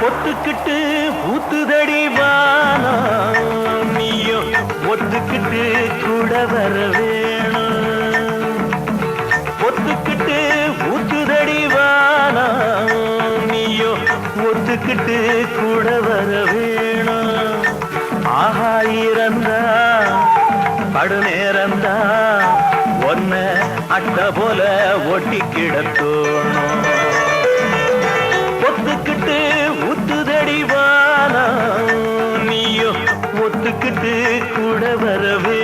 பொத்துக்கிட்டு ஊத்துதடி வானா நீயோ ஒத்துக்கிட்டு கூட வர வேணும். பொத்துக்கிட்டு ஊத்துதடி வானா நீயோ ஒத்துக்கிட்டு கூட வர வேணும். ஆஹா இறந்தா படுநேரந்தா ஒன்ன அட்ட போல ஒட்டி கிடத்தோணும். ஒத்துக்கிட்டு ஊத்துதடி வானா நீயோ ஒத்துக்கிட்டு கூட வரவே